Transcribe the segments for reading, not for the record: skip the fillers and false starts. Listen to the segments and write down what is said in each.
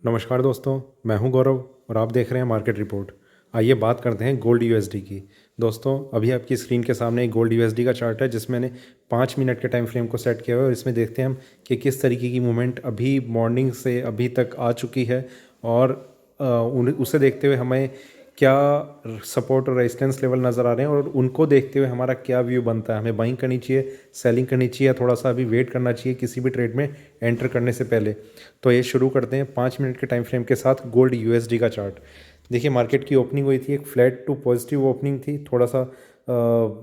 नमस्कार दोस्तों, मैं हूं गौरव और आप देख रहे हैं मार्केट रिपोर्ट। आइए बात करते हैं गोल्ड यूएसडी की। दोस्तों, अभी आपकी स्क्रीन के सामने एक गोल्ड यूएसडी का चार्ट है जिसमें मैंने 5 मिनट के टाइम फ्रेम को सेट किया हुआ है और इसमें देखते हैं हम कि किस तरीके की मूवमेंट अभी मॉर्निंग से अभी तक आ चुकी है और उसे देखते हुए हमें क्या सपोर्ट और रेजिस्टेंस लेवल नज़र आ रहे हैं और उनको देखते हुए हमारा क्या व्यू बनता है। हमें बाइंग करनी चाहिए, सेलिंग करनी चाहिए या थोड़ा सा अभी वेट करना चाहिए किसी भी ट्रेड में एंटर करने से पहले। तो ये शुरू करते हैं 5 मिनट के टाइम फ्रेम के साथ गोल्ड यूएसडी का चार्ट। देखिए, मार्केट की ओपनिंग हुई थी, एक फ्लैट टू पॉजिटिव ओपनिंग थी। थोड़ा सा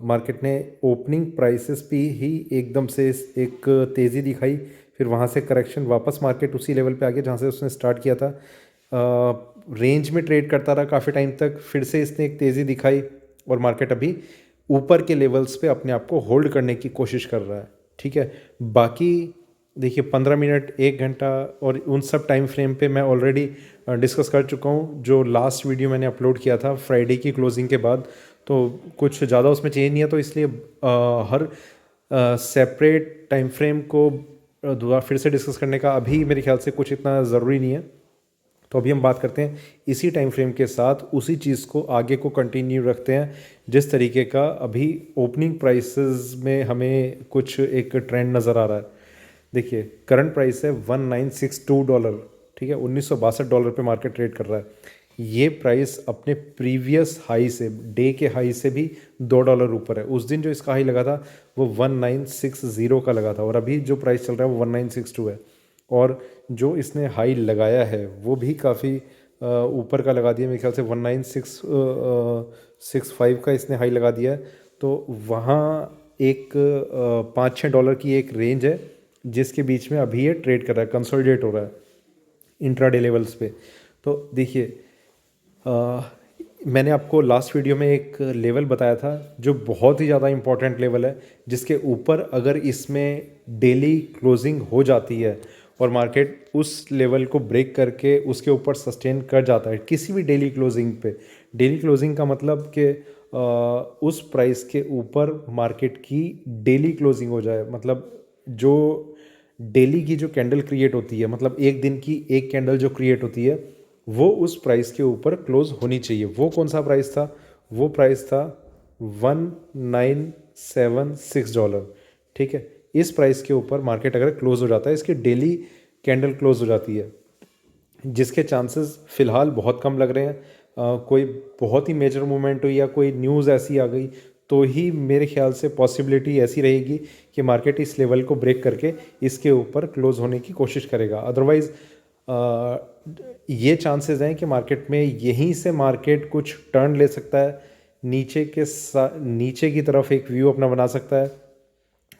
मार्केट ने ओपनिंग प्राइसेस पे ही एकदम से एक तेज़ी दिखाई, फिर वहाँ से करेक्शन, वापस मार्केट उसी लेवल पे आ गया जहाँ से उसने स्टार्ट किया था। रेंज में ट्रेड करता रहा काफ़ी टाइम तक, फिर से इसने एक तेज़ी दिखाई और मार्केट अभी ऊपर के लेवल्स पे अपने आप को होल्ड करने की कोशिश कर रहा है। ठीक है, बाकी देखिए 15 मिनट, 1 घंटा और उन सब टाइम फ्रेम पे मैं ऑलरेडी डिस्कस कर चुका हूँ। जो लास्ट वीडियो मैंने अपलोड किया था फ्राइडे की क्लोजिंग के बाद, तो कुछ ज़्यादा उसमें चेंज नहीं है, तो इसलिए हर सेपरेट टाइम फ्रेम को दोबारा फिर से डिस्कस करने का अभी मेरे ख्याल से कुछ इतना ज़रूरी नहीं है। तो अभी हम बात करते हैं इसी टाइम फ्रेम के साथ उसी चीज़ को आगे को कंटिन्यू रखते हैं जिस तरीके का अभी ओपनिंग प्राइसेस में हमें कुछ एक ट्रेंड नज़र आ रहा है। देखिए, करंट प्राइस है $1962। ठीक है, $1962 पे मार्केट ट्रेड कर रहा है। ये प्राइस अपने प्रीवियस हाई से, डे के हाई से भी $2 ऊपर है। उस दिन जो इसका हाई लगा था वो 1960 का लगा था और अभी जो प्राइस चल रहा है वो 1962 है। और जो इसने हाई लगाया है वो भी काफ़ी ऊपर का लगा दिया, मेरे ख्याल से 1965 का इसने हाई लगा दिया है। तो वहाँ एक $5-6 की एक रेंज है जिसके बीच में अभी ये ट्रेड कर रहा है, कंसोलिडेट हो रहा है इंट्राडे लेवल्स पे। तो देखिए, मैंने आपको लास्ट वीडियो में एक लेवल बताया था जो बहुत ही ज़्यादा इंपॉर्टेंट लेवल है, जिसके ऊपर अगर इसमें डेली क्लोजिंग हो जाती है और मार्केट उस लेवल को ब्रेक करके उसके ऊपर सस्टेन कर जाता है किसी भी डेली क्लोजिंग पे। डेली क्लोजिंग का मतलब कि उस प्राइस के ऊपर मार्केट की डेली क्लोजिंग हो जाए, मतलब जो डेली की जो कैंडल क्रिएट होती है, मतलब एक दिन की एक कैंडल जो क्रिएट होती है वो उस प्राइस के ऊपर क्लोज होनी चाहिए। वो कौन सा प्राइस था? वो प्राइस था $1976। ठीक है, इस प्राइस के ऊपर मार्केट अगर क्लोज हो जाता है, इसकी डेली कैंडल क्लोज हो जाती है, जिसके चांसेस फ़िलहाल बहुत कम लग रहे हैं। कोई बहुत ही मेजर मूवमेंट हुई या कोई न्यूज़ ऐसी आ गई तो ही मेरे ख्याल से पॉसिबिलिटी ऐसी रहेगी कि मार्केट इस लेवल को ब्रेक करके इसके ऊपर क्लोज होने की कोशिश करेगा। अदरवाइज़ ये चांसेस हैं कि मार्केट में यहीं से मार्केट कुछ टर्न ले सकता है, नीचे की तरफ एक व्यू अपना बना सकता है।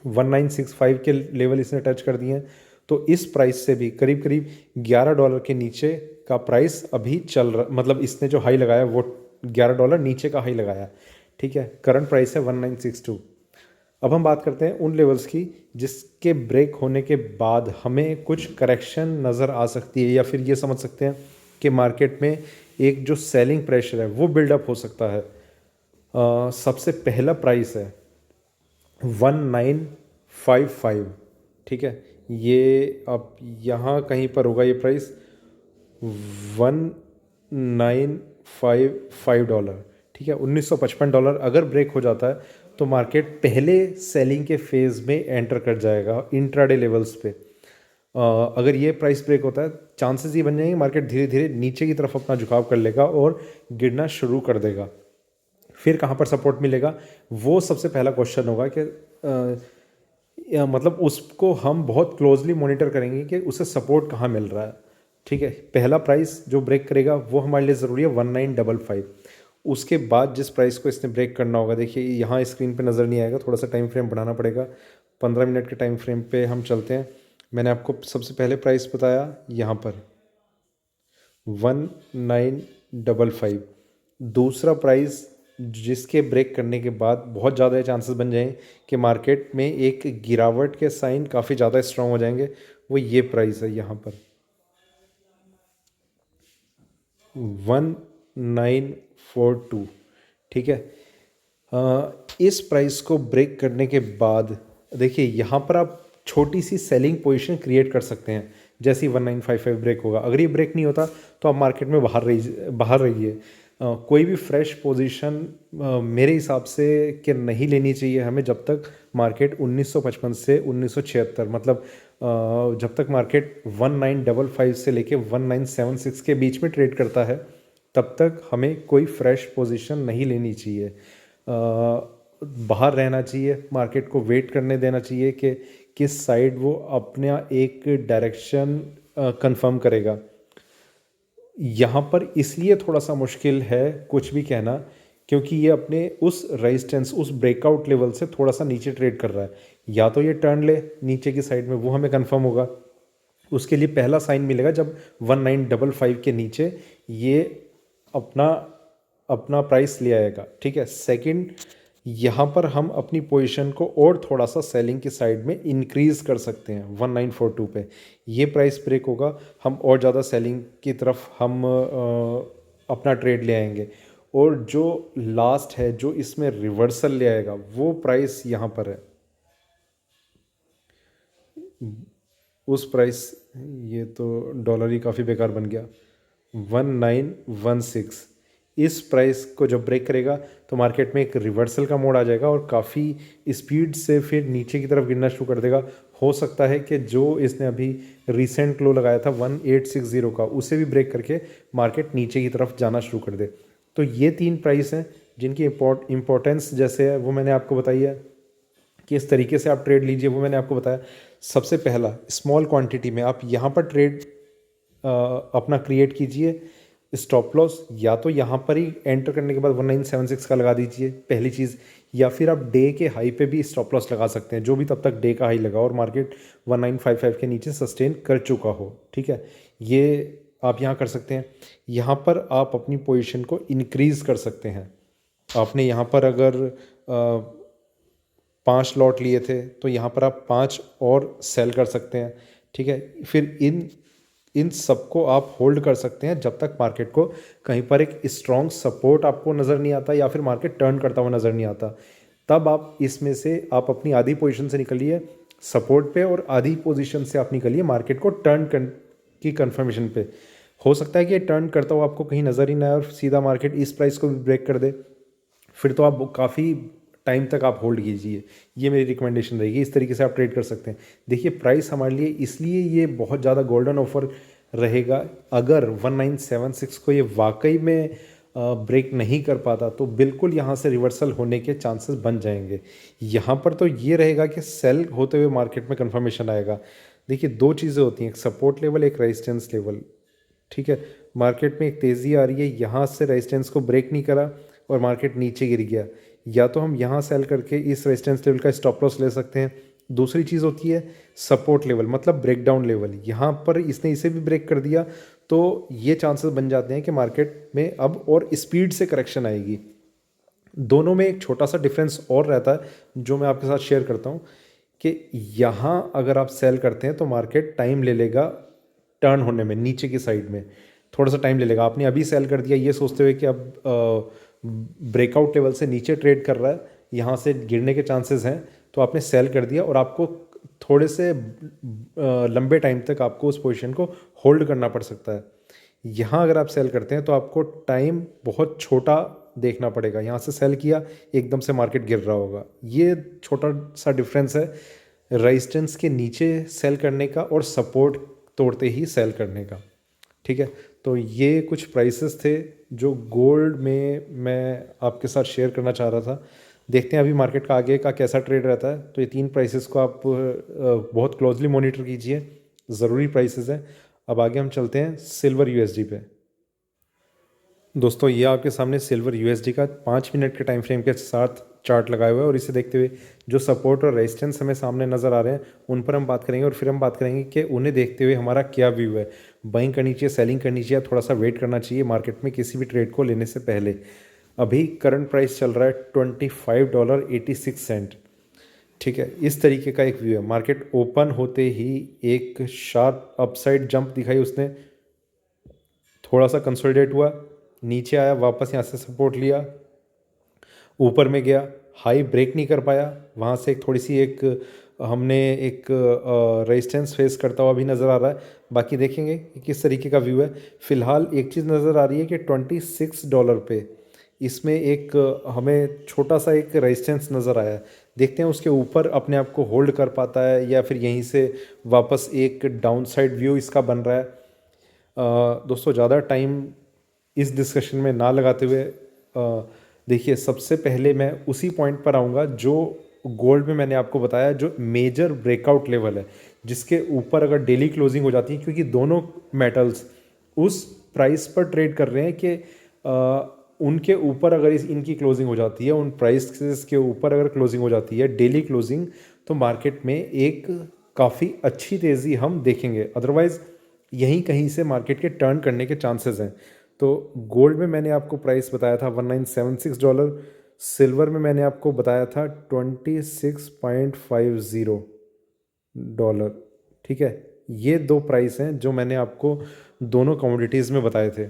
1965 के लेवल इसने टच कर दिए हैं, तो इस प्राइस से भी करीब करीब $11 के नीचे का प्राइस अभी चल रहा, मतलब इसने जो हाई लगाया वो $11 नीचे का हाई लगाया। ठीक है, करंट प्राइस है 1962। अब हम बात करते हैं उन लेवल्स की जिसके ब्रेक होने के बाद हमें कुछ करेक्शन नज़र आ सकती है, या फिर ये समझ सकते हैं कि मार्केट में एक जो सेलिंग प्रेशर है वो बिल्डअप हो सकता है। सबसे पहला प्राइस है 1955। ठीक है, ये अब यहाँ कहीं पर होगा ये प्राइस $1955। ठीक है, $1955 अगर ब्रेक हो जाता है तो मार्केट पहले सेलिंग के फेज़ में एंटर कर जाएगा इंट्राडे लेवल्स पे। अगर ये प्राइस ब्रेक होता है, चांसेस ये बन जाएंगे मार्केट धीरे धीरे नीचे की तरफ अपना झुकाव कर लेगा और गिरना शुरू कर देगा। फिर कहाँ पर सपोर्ट मिलेगा, वो सबसे पहला क्वेश्चन होगा कि मतलब उसको हम बहुत क्लोजली मॉनिटर करेंगे कि उसे सपोर्ट कहाँ मिल रहा है। ठीक है, पहला प्राइस जो ब्रेक करेगा वो हमारे लिए ज़रूरी है 1955। उसके बाद जिस प्राइस को इसने ब्रेक करना होगा, देखिए यहाँ स्क्रीन पे नज़र नहीं आएगा, थोड़ा सा टाइम फ्रेम बढ़ाना पड़ेगा। 15 मिनट के टाइम फ्रेम पे हम चलते हैं। मैंने आपको सबसे पहले प्राइस बताया यहाँ पर 1955। दूसरा प्राइस जिसके ब्रेक करने के बाद बहुत ज़्यादा चांसेस बन जाएं कि मार्केट में एक गिरावट के साइन काफ़ी ज़्यादा स्ट्रांग हो जाएंगे, वो ये प्राइस है यहाँ पर 1942। ठीक है, इस प्राइस को ब्रेक करने के बाद देखिए यहाँ पर आप छोटी सी सेलिंग पोजीशन क्रिएट कर सकते हैं। जैसे ही 1955 ब्रेक होगा। अगर ये ब्रेक नहीं होता तो आप मार्केट में बाहर रहिए। कोई भी फ्रेश पोजीशन मेरे हिसाब से कि नहीं लेनी चाहिए हमें जब तक मार्केट 1955 से 1976 मतलब जब तक मार्केट 1955 से लेके 1976 के बीच में ट्रेड करता है तब तक हमें कोई फ्रेश पोजीशन नहीं लेनी चाहिए। बाहर रहना चाहिए, मार्केट को वेट करने देना चाहिए कि किस साइड वो अपना एक डायरेक्शन कंफर्म करेगा। यहाँ पर इसलिए थोड़ा सा मुश्किल है कुछ भी कहना, क्योंकि ये अपने उस रेजिस्टेंस, उस ब्रेकआउट लेवल से थोड़ा सा नीचे ट्रेड कर रहा है। या तो ये टर्न ले नीचे की साइड में, वो हमें कंफर्म होगा, उसके लिए पहला साइन मिलेगा जब 1955 के नीचे ये अपना अपना प्राइस ले आएगा। ठीक है, सेकंड, यहाँ पर हम अपनी पोजीशन को और थोड़ा सा सेलिंग की साइड में इंक्रीज कर सकते हैं 1942 पे। ये प्राइस ब्रेक होगा, हम और ज़्यादा सेलिंग की तरफ हम अपना ट्रेड ले आएंगे। और जो लास्ट है जो इसमें रिवर्सल ले आएगा वो प्राइस यहाँ पर है, उस प्राइस, ये तो डॉलर ही काफ़ी बेकार बन गया, 1916। इस प्राइस को जब ब्रेक करेगा तो मार्केट में एक रिवर्सल का मोड आ जाएगा और काफ़ी स्पीड से फिर नीचे की तरफ गिरना शुरू कर देगा। हो सकता है कि जो इसने अभी रिसेंट लो लगाया था 1860 का, उसे भी ब्रेक करके मार्केट नीचे की तरफ जाना शुरू कर दे। तो ये 3 प्राइस हैं जिनकी इम्पोर्टेंस जैसे है वो मैंने आपको बताई है, किस तरीके से आप ट्रेड लीजिए वो मैंने आपको बताया। सबसे पहला, स्मॉल क्वांटिटी में आप यहाँ पर ट्रेड अपना क्रिएट कीजिए। स्टॉप लॉस या तो यहाँ पर ही एंटर करने के बाद 1976 का लगा दीजिए, पहली चीज़। या फिर आप डे के हाई पे भी स्टॉप लॉस लगा सकते हैं, जो भी तब तक डे का हाई लगा और मार्केट 1955 के नीचे सस्टेन कर चुका हो। ठीक है, ये आप यहाँ कर सकते हैं। यहाँ पर आप अपनी पोजीशन को इंक्रीज़ कर सकते हैं। आपने यहाँ पर अगर 5 लॉट लिए थे तो यहाँ पर आप 5 और सेल कर सकते हैं। ठीक है, फिर इन सबको आप होल्ड कर सकते हैं जब तक मार्केट को कहीं पर एक स्ट्रॉन्ग सपोर्ट आपको नज़र नहीं आता या फिर मार्केट टर्न करता हुआ नज़र नहीं आता। तब आप इसमें से आप अपनी आधी पोजीशन से निकलिए सपोर्ट पे और आधी पोजीशन से आप निकलिए मार्केट को टर्न की कंफर्मेशन पे। हो सकता है कि टर्न करता हुआ आपको कहीं नज़र ही ना आए और सीधा मार्केट इस प्राइस को भी ब्रेक कर दे, फिर तो आप काफ़ी टाइम तक आप होल्ड कीजिए। ये मेरी रिकमेंडेशन रहेगी, इस तरीके से आप ट्रेड कर सकते हैं। देखिए, प्राइस हमारे लिए इसलिए ये बहुत ज़्यादा गोल्डन ऑफर रहेगा। अगर 1976 को ये वाकई में ब्रेक नहीं कर पाता तो बिल्कुल यहाँ से रिवर्सल होने के चांसेस बन जाएंगे। यहाँ पर तो ये रहेगा कि सेल होते हुए मार्केट में कंफर्मेशन आएगा। देखिए, 2 चीज़ें होती हैं, एक सपोर्ट लेवल, एक रेजिस्टेंस लेवल। ठीक है, मार्केट में एक तेज़ी आ रही है, यहाँ से रेजिस्टेंस को ब्रेक नहीं करा और मार्केट नीचे गिर गया, या तो हम यहाँ सेल करके इस रेजिस्टेंस लेवल का स्टॉप लॉस ले सकते हैं। दूसरी चीज़ होती है सपोर्ट लेवल, मतलब ब्रेकडाउन लेवल। यहाँ पर इसने इसे भी ब्रेक कर दिया तो ये चांसेस बन जाते हैं कि मार्केट में अब और स्पीड से करेक्शन आएगी। दोनों में एक छोटा सा डिफरेंस और रहता है जो मैं आपके साथ शेयर करता हूँ कि यहाँ अगर आप सेल करते हैं तो मार्केट टाइम ले लेगा टर्न होने में, नीचे की साइड में थोड़ा सा टाइम ले लेगा। आपने अभी सेल कर दिया ये सोचते हुए कि अब ब्रेकआउट लेवल से नीचे ट्रेड कर रहा है, यहाँ से गिरने के चांसेस हैं, तो आपने सेल कर दिया और आपको थोड़े से लंबे टाइम तक आपको उस पोजीशन को होल्ड करना पड़ सकता है। यहाँ अगर आप सेल करते हैं तो आपको टाइम बहुत छोटा देखना पड़ेगा। यहाँ से सेल किया, एकदम से मार्केट गिर रहा होगा। ये छोटा सा डिफरेंस है रेजिस्टेंस के नीचे सेल करने का और सपोर्ट तोड़ते ही सेल करने का। ठीक है, तो ये कुछ प्राइसेस थे जो गोल्ड में मैं आपके साथ शेयर करना चाह रहा था। देखते हैं अभी मार्केट का आगे का कैसा ट्रेड रहता है। तो ये 3 प्राइसेस को आप बहुत क्लोजली मॉनिटर कीजिए, ज़रूरी प्राइसेस हैं। अब आगे हम चलते हैं सिल्वर यूएसडी पे। दोस्तों, ये आपके सामने सिल्वर यूएसडी का 5 मिनट के टाइम फ्रेम के साथ चार्ट लगाए हुए है और इसे देखते हुए जो सपोर्ट और रेजिस्टेंस हमें सामने नज़र आ रहे हैं उन पर हम बात करेंगे और फिर हम बात करेंगे कि उन्हें देखते हुए हमारा क्या व्यू है, बाइंग करनी चाहिए, सेलिंग करनी चाहिए, थोड़ा सा वेट करना चाहिए मार्केट में किसी भी ट्रेड को लेने से पहले। अभी करंट प्राइस चल रहा है $25.86। ठीक है, इस तरीके का एक व्यू है। मार्केट ओपन होते ही एक शार्प अपसाइड जंप दिखाई उसने, थोड़ा सा कंसोलिडेट हुआ, नीचे आया, वापस यहाँ से सपोर्ट लिया, ऊपर में गया, हाई ब्रेक नहीं कर पाया, वहाँ से एक थोड़ी सी एक हमने एक रेजिस्टेंस फेस करता हुआ भी नज़र आ रहा है। बाकी देखेंगे कि किस तरीके का व्यू है। फ़िलहाल एक चीज़ नज़र आ रही है कि $26 पे इसमें एक हमें छोटा सा एक रेजिस्टेंस नज़र आया है। देखते हैं उसके ऊपर अपने आप को होल्ड कर पाता है या फिर यहीं से वापस एक डाउन साइड व्यू इसका बन रहा है। दोस्तों ज़्यादा टाइम इस डिस्कशन में ना लगाते हुए देखिए, सबसे पहले मैं उसी पॉइंट पर आऊँगा जो गोल्ड में मैंने आपको बताया, जो मेजर ब्रेकआउट लेवल है, जिसके ऊपर अगर डेली क्लोजिंग हो जाती है, क्योंकि दोनों मेटल्स उस प्राइस पर ट्रेड कर रहे हैं कि उनके ऊपर अगर इनकी क्लोजिंग हो जाती है, उन प्राइसेस के ऊपर अगर क्लोजिंग हो जाती है डेली क्लोजिंग, तो मार्केट में एक काफ़ी अच्छी तेज़ी हम देखेंगे। अदरवाइज़ यहीं कहीं से मार्केट के टर्न करने के चांसेस हैं। तो गोल्ड में मैंने आपको प्राइस बताया था $1976, सिल्वर में मैंने आपको बताया था $26.50। ठीक है, ये दो प्राइस हैं जो मैंने आपको दोनों कमोडिटीज़ में बताए थे।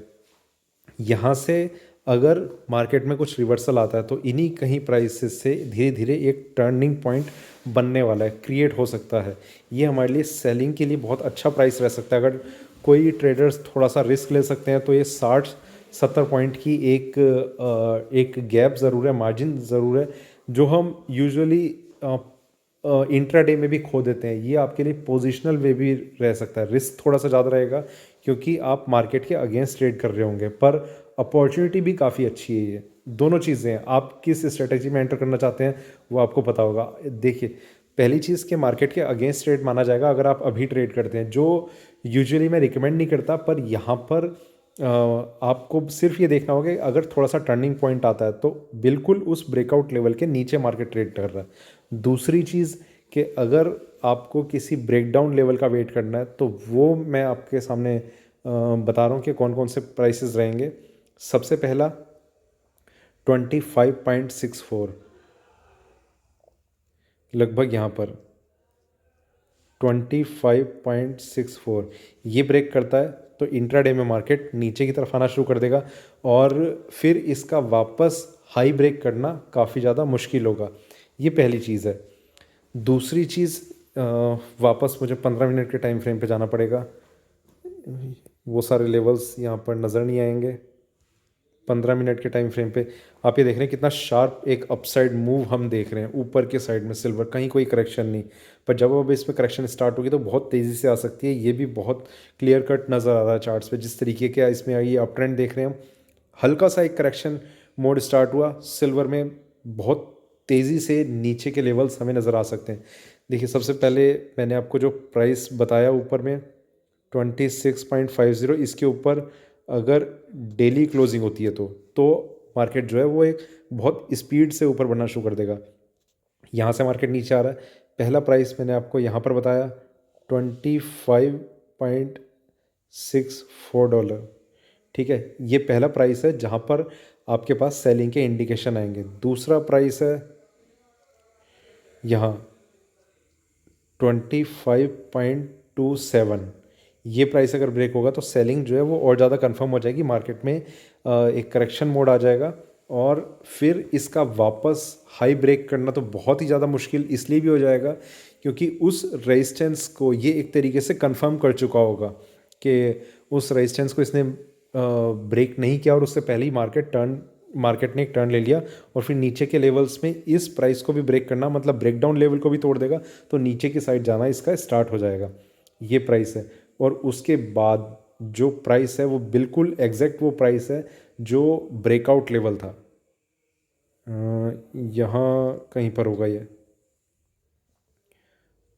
यहाँ से अगर मार्केट में कुछ रिवर्सल आता है तो इन्हीं कहीं प्राइसेस से धीरे धीरे एक टर्निंग पॉइंट बनने वाला है, क्रिएट हो सकता है। ये हमारे लिए सेलिंग के लिए बहुत अच्छा प्राइस रह सकता है। अगर कोई ट्रेडर्स थोड़ा सा रिस्क ले सकते हैं तो ये 60-70 पॉइंट की एक गैप ज़रूर है, मार्जिन ज़रूर है, जो हम यूजुअली इंट्राडे में भी खो देते हैं। ये आपके लिए पोजिशनल वे भी रह सकता है। रिस्क थोड़ा सा ज़्यादा रहेगा क्योंकि आप मार्केट के अगेंस्ट ट्रेड कर रहे होंगे, पर अपॉर्चुनिटी भी काफ़ी अच्छी है। ये दोनों चीज़ें हैं, आप किस स्ट्रेटजी में एंटर करना चाहते हैं वो आपको पता होगा। देखिए, पहली चीज़ कि मार्केट के अगेंस्ट ट्रेड माना जाएगा अगर आप अभी ट्रेड करते हैं, जो यूजुअली मैं रिकमेंड नहीं करता, पर यहाँ पर आपको सिर्फ ये देखना होगा कि अगर थोड़ा सा टर्निंग पॉइंट आता है तो बिल्कुल उस ब्रेकआउट लेवल के नीचे मार्केट ट्रेड कर रहा है। दूसरी चीज़ कि अगर आपको किसी ब्रेकडाउन लेवल का वेट करना है तो वो मैं आपके सामने बता रहा हूँ कि कौन कौन से प्राइसेस रहेंगे। सबसे पहला 25.64, लगभग यहाँ पर 25.64 ये ब्रेक करता है तो इंट्राडे में मार्केट नीचे की तरफ आना शुरू कर देगा और फिर इसका वापस हाई ब्रेक करना काफ़ी ज़्यादा मुश्किल होगा। ये पहली चीज़ है। दूसरी चीज़, वापस मुझे 15 मिनट के टाइम फ्रेम पे जाना पड़ेगा। वो सारे लेवल्स यहाँ पर नज़र नहीं आएंगे। 15 मिनट के टाइम फ्रेम पे आप ये देख रहे हैं कितना शार्प एक अपसाइड मूव हम देख रहे हैं ऊपर के साइड में सिल्वर, कहीं कोई करेक्शन नहीं। पर जब अब इसमें करेक्शन स्टार्ट होगी तो बहुत तेज़ी से आ सकती है। ये भी बहुत क्लियर कट नज़र आ रहा है चार्ट्स पे, जिस तरीके के इसमें ये अप ट्रेंड देख रहे हैं हम। हल्का सा एक करेक्शन मोड स्टार्ट हुआ सिल्वर में, बहुत तेज़ी से नीचे के लेवल्स हमें नज़र आ सकते हैं। देखिए, सबसे पहले मैंने आपको जो प्राइस बताया ऊपर में 26.50, इसके ऊपर अगर डेली क्लोजिंग होती है तो मार्केट जो है वो एक बहुत स्पीड से ऊपर बढ़ना शुरू कर देगा। यहाँ से मार्केट नीचे आ रहा है। पहला प्राइस मैंने आपको यहाँ पर बताया $25.64। ठीक है, ये पहला प्राइस है जहाँ पर आपके पास सेलिंग के इंडिकेशन आएंगे। दूसरा प्राइस है यहाँ 25.27। ये प्राइस अगर ब्रेक होगा तो सेलिंग जो है वो और ज़्यादा कंफर्म हो जाएगी। मार्केट में एक करेक्शन मोड आ जाएगा और फिर इसका वापस हाई ब्रेक करना तो बहुत ही ज़्यादा मुश्किल इसलिए भी हो जाएगा क्योंकि उस रेजिस्टेंस को ये एक तरीके से कंफर्म कर चुका होगा कि उस रेजिस्टेंस को इसने ब्रेक नहीं किया और उससे पहले ही मार्केट ने एक टर्न ले लिया और फिर नीचे के लेवल्स में इस प्राइस को भी ब्रेक करना मतलब ब्रेकडाउन लेवल को भी तोड़ देगा, तो नीचे की साइड जाना इसका स्टार्ट हो जाएगा। ये प्राइस है और उसके बाद जो प्राइस है वो बिल्कुल एग्जैक्ट वो प्राइस है जो ब्रेकआउट लेवल था। यहाँ कहीं पर होगा ये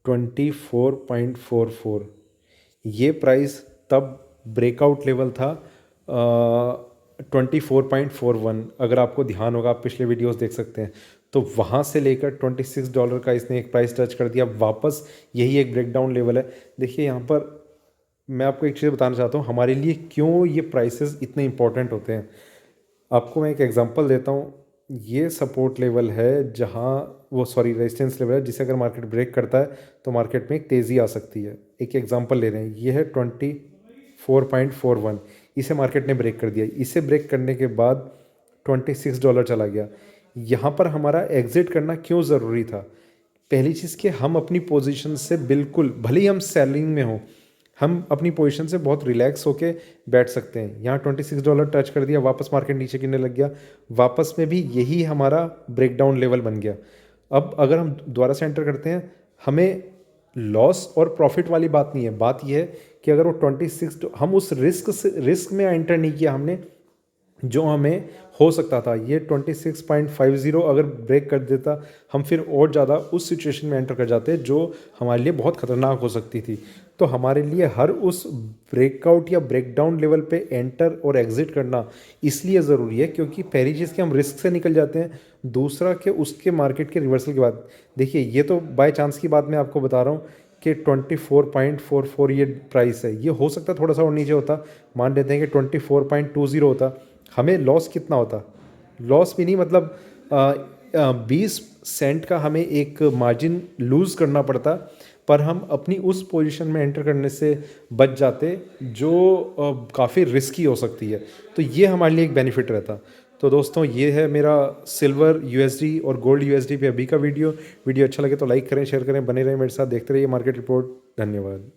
24.44। ये प्राइस तब ब्रेकआउट लेवल था 24.41। अगर आपको ध्यान होगा, आप पिछले वीडियोस देख सकते हैं, तो वहाँ से लेकर $26 का इसने एक प्राइस टच कर दिया। वापस यही एक ब्रेकडाउन लेवल है। देखिए, यहाँ पर मैं आपको एक चीज़ बताना चाहता हूँ हमारे लिए क्यों ये प्राइसेस इतने इंपॉर्टेंट होते हैं। आपको मैं एक एग्जांपल देता हूँ। ये सपोर्ट लेवल है जहाँ रेजिस्टेंस लेवल है जिसे अगर मार्केट ब्रेक करता है तो मार्केट में एक तेज़ी आ सकती है। एक एग्जांपल ले रहे हैं, ये है 24.41। इसे मार्केट ने ब्रेक कर दिया। इसे ब्रेक करने के बाद $26 चला गया। यहाँ पर हमारा एग्जिट करना क्यों ज़रूरी था? पहली चीज़ कि हम अपनी पोजीशन से बिल्कुल, भले ही हम सेलिंग में हो, हम अपनी पोजीशन से बहुत रिलैक्स होके बैठ सकते हैं। यहाँ $26 टच कर दिया, वापस मार्केट नीचे गिरने लग गया, वापस में भी यही हमारा ब्रेकडाउन लेवल बन गया। अब अगर हम दोबारा से एंटर करते हैं, हमें लॉस और प्रॉफिट वाली बात नहीं है, बात यह है कि अगर वो 26, हम उस रिस्क में एंटर नहीं किया हमने जो हमें हो सकता था। ये 26.50 अगर ब्रेक कर देता, हम फिर और ज़्यादा उस सिचुएशन में एंटर कर जाते जो हमारे लिए बहुत ख़तरनाक हो सकती थी। तो हमारे लिए हर उस ब्रेकआउट या ब्रेकडाउन लेवल पे एंटर और एग्जिट करना इसलिए ज़रूरी है क्योंकि पहली चीज़ कि हम रिस्क से निकल जाते हैं, दूसरा कि उसके मार्केट के रिवर्सल के बाद, देखिए ये तो बाय चांस की बात मैं आपको बता रहा हूँ कि 24.44 ये प्राइस है, ये हो सकता है थोड़ा सा और नीचे होता, मान लेते हैं कि 24.20 होता, हमें लॉस कितना होता? लॉस भी नहीं, मतलब 20 सेंट का हमें एक मार्जिन लूज़ करना पड़ता, पर हम अपनी उस पोजीशन में एंटर करने से बच जाते जो काफ़ी रिस्की हो सकती है। तो ये हमारे लिए एक बेनिफिट रहता। तो दोस्तों ये है मेरा सिल्वर यूएसडी और गोल्ड यूएसडी पे अभी का वीडियो अच्छा लगे तो लाइक करें, शेयर करें, बने रहें मेरे साथ, देखते रहिए मार्केट रिपोर्ट। धन्यवाद।